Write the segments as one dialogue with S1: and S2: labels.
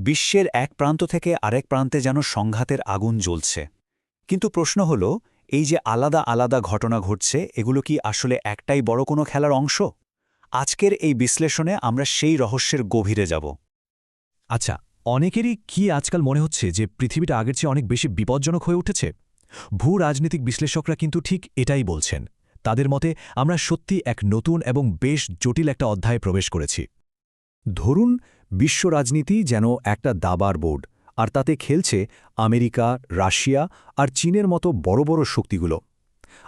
S1: বিশ্বের এক প্রান্ত থেকে আরেক প্রান্তে যেন সংঘাতের আগুন জ্বলছে। কিন্তু প্রশ্ন হল, এই যে আলাদা আলাদা ঘটনা ঘটছে, এগুলো কি আসলে একটাই বড় কোনো খেলার অংশ? আজকের এই বিশ্লেষণে আমরা সেই রহস্যের গভীরে যাব।
S2: আচ্ছা, অনেকেরই কি আজকাল মনে হচ্ছে যে পৃথিবীটা আগের চেয়ে অনেক বেশি বিপজ্জনক হয়ে উঠেছে? ভূ রাজনীতিক বিশ্লেষকরা কিন্তু ঠিক এটাই বলছেন। তাদের মতে আমরা সত্যি এক নতুন এবং বেশ জটিল একটা অধ্যায়ে প্রবেশ করেছি। ধরুন, বিশ্ব রাজনীতি যেন একটা দাবার বোর্ড, আর তাতে খেলছে আমেরিকা, রাশিয়া আর চীনের মতো বড় বড় শক্তিগুলো।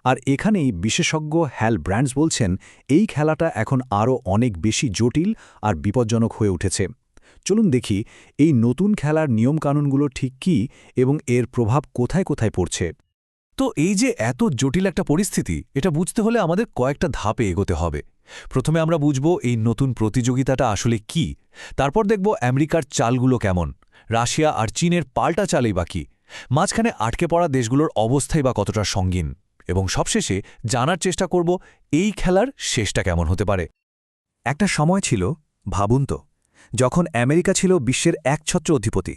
S2: আর এখানেই বিশেষজ্ঞ হ্যাল ব্র্যান্ডস বলছেন, এই খেলাটা এখন আরও অনেক বেশি জটিল আর বিপজ্জনক হয়ে উঠেছে। চলুন দেখি এই নতুন খেলার নিয়মকানুনগুলো ঠিক কী এবং এর প্রভাব কোথায় কোথায় পড়ছে। তো এই যে এত জটিল একটা পরিস্থিতি, এটা বুঝতে হলে আমাদের কয়েকটা ধাপে এগোতে হবে। প্রথমে আমরা বুঝব এই নতুন প্রতিযোগিতাটা আসলে কি। তারপর দেখব আমেরিকার চালগুলো কেমন, রাশিয়া আর চীনের পাল্টা চালেই বা কী, মাঝখানে আটকে পড়া দেশগুলোর অবস্থাই বা কতটা সঙ্গীন, এবং সবশেষে জানার চেষ্টা করব এই খেলার শেষটা কেমন হতে পারে। একটা সময় ছিল, ভাবুন তো, যখন আমেরিকা ছিল বিশ্বের একছত্র অধিপতি,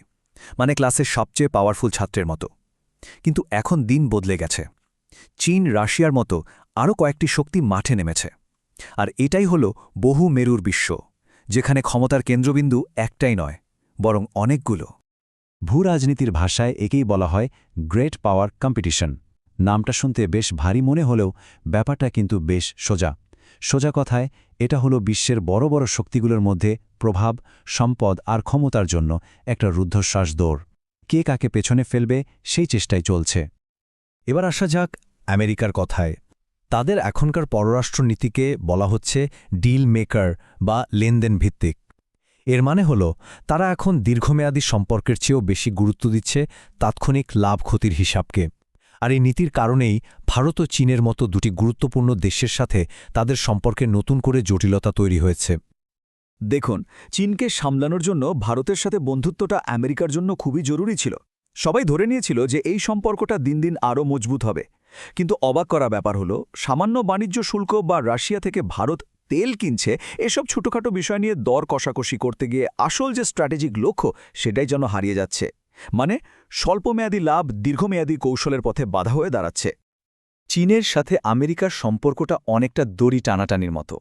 S2: মানে ক্লাসের সবচেয়ে পাওয়ারফুল ছাত্রের মতো। কিন্তু এখন দিন বদলে গেছে। চীন, রাশিয়ার মতো আরও কয়েকটি শক্তি মাঠে নেমেছে। আর এটাই হল বহু মেরুর বিশ্ব, যেখানে ক্ষমতার কেন্দ্রবিন্দু একটাই নয়, বরং অনেকগুলো। ভূরাজনীতির ভাষায় একেই বলা হয় গ্রেট পাওয়ার কম্পিটিশন। নামটা শুনতে বেশ ভারী মনে হলেও ব্যাপারটা কিন্তু বেশ সোজা। সোজা কথায় এটা হলো বিশ্বের বড় বড় শক্তিগুলোর মধ্যে প্রভাব, সম্পদ আর ক্ষমতার জন্য একটা রুদ্ধশ্বাস দৌড়। কে কাকে পেছনে ফেলবে সেই চেষ্টাই চলছে। এবার আসা যাক আমেরিকার কথায়। তাদের এখনকার পররাষ্ট্রনীতিকে বলা হচ্ছে ডিল মেকার বা লেনদেন ভিত্তিক। এর মানে হল তারা এখন দীর্ঘমেয়াদী সম্পর্কের চেয়েও বেশি গুরুত্ব দিচ্ছে তাৎক্ষণিক লাভ ক্ষতির হিসাবকে। আর এই নীতির কারণেই ভারত ও চীনের মতো দুটি গুরুত্বপূর্ণ দেশের সাথে তাদের সম্পর্কে নতুন করে জটিলতা তৈরি হয়েছে।
S3: দেখুন, চীনকে সামলানোর জন্য ভারতের সাথে বন্ধুত্বটা আমেরিকার জন্য খুবই জরুরি ছিল। সবাই ধরে নিয়েছিল যে এই সম্পর্কটা দিন দিন আরও মজবুত হবে। কিন্তু অবাক করা ব্যাপার হলো, সামান্য বাণিজ্য শুল্ক বা রাশিয়া থেকে ভারত তেল কিনছে, এসব ছোটখাটো বিষয় নিয়ে দর কষাকষি করতে গিয়ে আসল যে স্ট্র্যাটেজিক লক্ষ্য, সেটাই যেন হারিয়ে যাচ্ছে। মানে, স্বল্পমেয়াদী লাভ দীর্ঘমেয়াদী কৌশলের পথে বাধা হয়ে দাঁড়াচ্ছে।
S1: চীনের সাথে আমেরিকার সম্পর্কটা অনেকটা দড়ি টানাটানির মতো।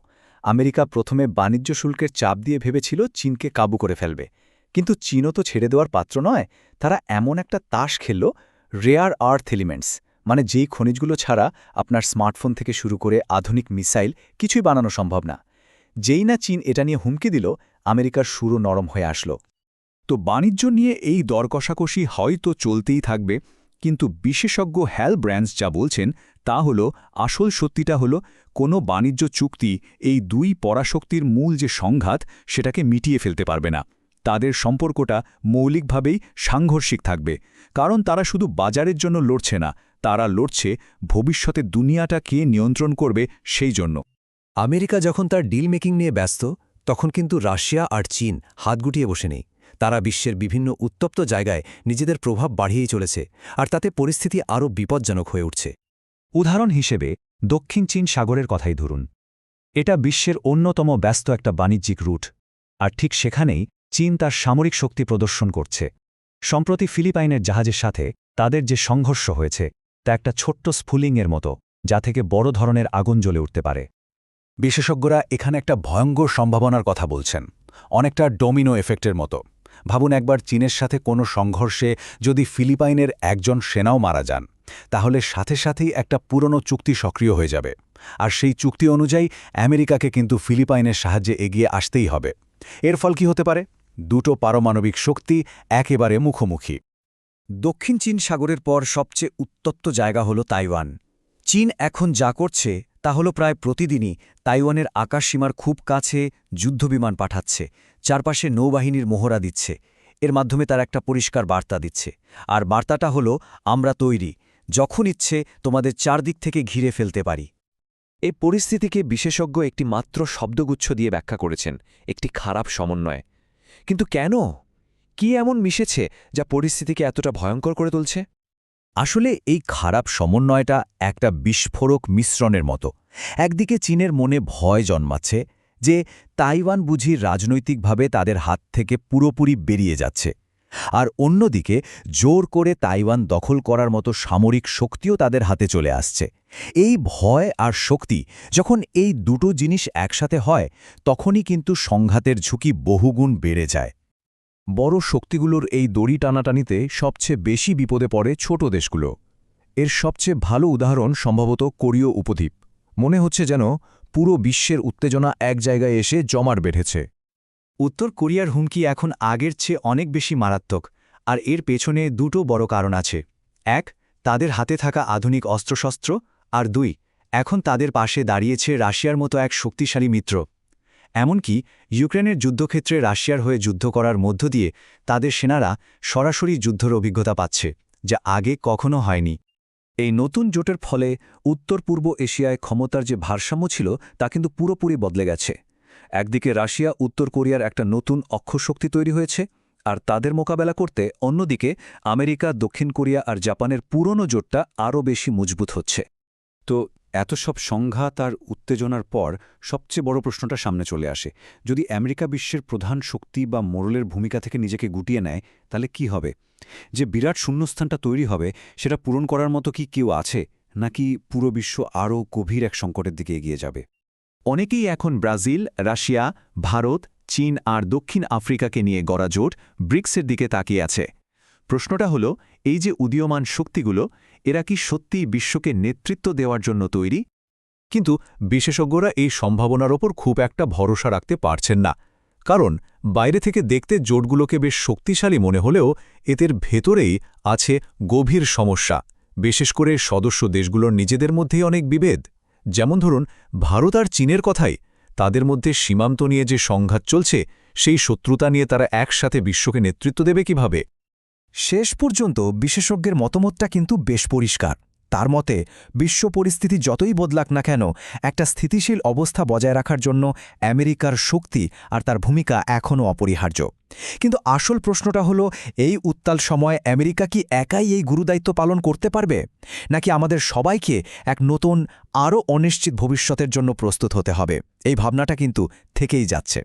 S1: আমেরিকা প্রথমে বাণিজ্য শুল্কের চাপ দিয়ে ভেবেছিল চীনকে কাবু করে ফেলবে, কিন্তু চীনও তো ছেড়ে দেওয়ার পাত্র নয়। তারা এমন একটা তাস খেলল, রেয়ার আর্থ এলিমেন্টস, মানে যেই খনিজগুলো ছাড়া আপনার স্মার্টফোন থেকে শুরু করে আধুনিক মিসাইল কিছুই বানানো সম্ভব না। যেই না চীন এটা নিয়ে হুমকি দিল, আমেরিকার সুরও নরম হয়ে আসলো।
S3: তো বাণিজ্য নিয়ে এই দর কষাকষি হয়তো চলতেই থাকবে, কিন্তু বিশেষজ্ঞ হ্যাল ব্র্যান্ডস যা বলছেন তা হল, আসল সত্যিটা হল, কোনো বাণিজ্য চুক্তি এই দুই পরাশক্তির মূল যে সংঘাত, সেটাকে মিটিয়ে ফেলতে পারবে না। তাদের সম্পর্কটা মৌলিকভাবেই সাংঘর্ষিক থাকবে, কারণ তারা শুধু বাজারের জন্য লড়ছে না, তারা লড়ছে ভবিষ্যতে দুনিয়াটা কে নিয়ন্ত্রণ করবে সেই জন্য।
S2: আমেরিকা যখন তার ডিল মেকিং নিয়ে ব্যস্ত, তখন কিন্তু রাশিয়া আর চীন হাত গুটিয়ে বসে নেই। তারা বিশ্বের বিভিন্ন উত্তপ্ত জায়গায় নিজেদের প্রভাব বাড়িয়েই চলেছে, আর তাতে পরিস্থিতি আরও বিপজ্জনক হয়ে উঠছে।
S1: উদাহরণ হিসেবে দক্ষিণ চীন সাগরের কথাই ধরুন। এটা বিশ্বের অন্যতম ব্যস্ত একটা বাণিজ্যিক রুট, আর ঠিক সেখানেই চীন তার সামরিক শক্তি প্রদর্শন করছে। সম্প্রতি ফিলিপাইনের জাহাজের সাথে তাদের যে সংঘর্ষ হয়েছে, তা একটা ছোট্ট স্ফুলিংয়ের মতো, যা থেকে বড় ধরনের আগুন জ্বলে উঠতে পারে। বিশেষজ্ঞরা এখানে একটা ভয়ঙ্কর সম্ভাবনার কথা বলছেন, অনেকটা ডোমিনো এফেক্টের মতো। ভাবুন, একবার চীনের সাথে কোনো সংঘর্ষে যদি ফিলিপাইনের একজন সেনাও মারা যান, তাহলে সাথে সাথেই একটা পুরনো চুক্তি সক্রিয় হয়ে যাবে। আর সেই চুক্তি অনুযায়ী আমেরিকাকে কিন্তু ফিলিপাইনের সাহায্যে এগিয়ে আসতেই হবে। এর ফল কি হতে পারে? দুটো পারমাণবিক শক্তি একেবারে মুখোমুখি।
S2: দক্ষিণ চীন সাগরের পর সবচেয়ে উত্তপ্ত জায়গা হল তাইওয়ান। চীন এখন যা করছে তা হল প্রায় প্রতিদিনই তাইওয়ানের আকাশসীমার খুব কাছে যুদ্ধবিমান পাঠাচ্ছে, চারপাশে নৌবাহিনীর মোহরা দিচ্ছে। এর মাধ্যমে তার একটা পরিষ্কার বার্তা দিচ্ছে, আর বার্তাটা হল, আমরা তৈরি, যখন ইচ্ছে তোমাদের চারদিক থেকে ঘিরে ফেলতে পারি।
S4: এই পরিস্থিতিকে বিশেষজ্ঞ একটি মাত্র শব্দগুচ্ছ দিয়ে ব্যাখ্যা করেছেন, একটি খারাপ সমন্বয়। কিন্তু কেন? কি এমন মিশেছে যা পরিস্থিতিকে এতটা ভয়ঙ্কর করে তুলছে?
S1: আসলে এই খারাপ সমন্বয়টা একটা বিস্ফোরক মিশ্রণের মতো। একদিকে চীনের মনে ভয় জন্মাচ্ছে
S2: যে তাইওয়ান বুঝি রাজনৈতিকভাবে তাদের হাত থেকে পুরোপুরি বেরিয়ে যাচ্ছে, আর অন্যদিকে জোর করে তাইওয়ান দখল করার মতো সামরিক শক্তিও তাদের হাতে চলে আসছে। এই ভয় আর শক্তি যখন এই দুটো জিনিস একসাথে হয়, তখনই কিন্তু সংঘাতের ঝুঁকি বহুগুণ বেড়ে যায়। বড় শক্তিগুলোর এই দড়ি টানাটানিতে সবচেয়ে বেশি বিপদে পড়ে ছোট দেশগুলো। এর সবচেয়ে ভালো উদাহরণ সম্ভবত কোরীয় উপদ্বীপ। মনে হচ্ছে যেন পুরো বিশ্বের উত্তেজনা এক জায়গায় এসে জমাট বেঁধেছে।
S1: উত্তর কোরিয়ার হুমকি এখন আগের চেয়ে অনেক বেশি মারাত্মক, আর এর পেছনে দুটো বড় কারণ আছে। এক, তাদের হাতে থাকা আধুনিক অস্ত্রশস্ত্র, আর দুই, এখন তাদের পাশে দাঁড়িয়েছে রাশিয়ার মতো এক শক্তিশালী মিত্র। এমনকি ইউক্রেনের যুদ্ধক্ষেত্রে রাশিয়ার হয়ে যুদ্ধ করার মধ্য দিয়ে তাদের সেনারা সরাসরি যুদ্ধের অভিজ্ঞতা পাচ্ছে, যা আগে কখনো হয়নি।
S2: এই নতুন জোটের ফলে উত্তর পূর্ব এশিয়ায় ক্ষমতার যে ভারসাম্য ছিল তা কিন্তু পুরোপুরি বদলে গেছে। একদিকে রাশিয়া উত্তর কোরিয়ার একটা নতুন অক্ষশক্তি তৈরি হয়েছে, আর তাদের মোকাবেলা করতে অন্যদিকে আমেরিকা, দক্ষিণ কোরিয়া আর জাপানের পুরনো জোটটা আরও বেশি মজবুত হচ্ছে।
S5: তো এত সব সংঘাত আর উত্তেজনার পর সবচেয়ে বড় প্রশ্নটা সামনে চলে আসে, যদি আমেরিকা বিশ্বের প্রধান শক্তি বা মোড়লের ভূমিকা থেকে নিজেকে গুটিয়ে নেয়, তাহলে কি হবে? যে বিরাট শূন্যস্থানটা তৈরি হবে সেটা পূরণ করার মতো কি কেউ আছে, নাকি পুরো বিশ্ব আরও গভীর এক সংকটের দিকে এগিয়ে যাবে?
S3: অনেকেই এখন ব্রাজিল, রাশিয়া, ভারত, চীন আর দক্ষিণ আফ্রিকাকে নিয়ে গড়া জোট ব্রিক্সের দিকে তাকিয়ে আছে। প্রশ্নটা হলো, এই যে উদীয়মান শক্তিগুলো, এরা কি সত্যিই বিশ্বকে নেতৃত্ব দেওয়ার জন্য তৈরি? কিন্তু বিশেষজ্ঞরা এই সম্ভাবনার ওপর খুব একটা ভরসা রাখতে পারছেন না। কারণ বাইরে থেকে দেখতে জোটগুলোকে বেশ শক্তিশালী মনে হলেও এদের ভেতরেই আছে গভীর সমস্যা, বিশেষ করে সদস্য দেশগুলোর নিজেদের মধ্যেই অনেক বিভেদ। যেমন ধরুন, ভারত আর চীনের কথাই, তাদের মধ্যে সীমান্ত নিয়ে যে সংঘাত চলছে, সেই শত্রুতা নিয়ে তারা একসাথে বিশ্বকে নেতৃত্ব দেবে কিভাবে?
S2: শেষ পর্যন্ত বিশেষজ্ঞের মতামতটা কিন্তু বেশ পরিষ্কার। তার মতে বিশ্ব পরিস্থিতি যতই বদলাক না কেন, একটা স্থিতিশীল অবস্থা বজায় রাখার জন্য আমেরিকার শক্তি আর তার ভূমিকা এখনও অপরিহার্য। কিন্তু আসল প্রশ্নটা হলো, এই উত্তাল সময় আমেরিকা কি একাই এই গুরুদায়িত্ব পালন করতে পারবে, নাকি আমাদের সবাইকে এক নতুন আরও অনিশ্চিত ভবিষ্যতের জন্য প্রস্তুত হতে হবে? এই ভাবনাটা কিন্তু থেকেই যাচ্ছে।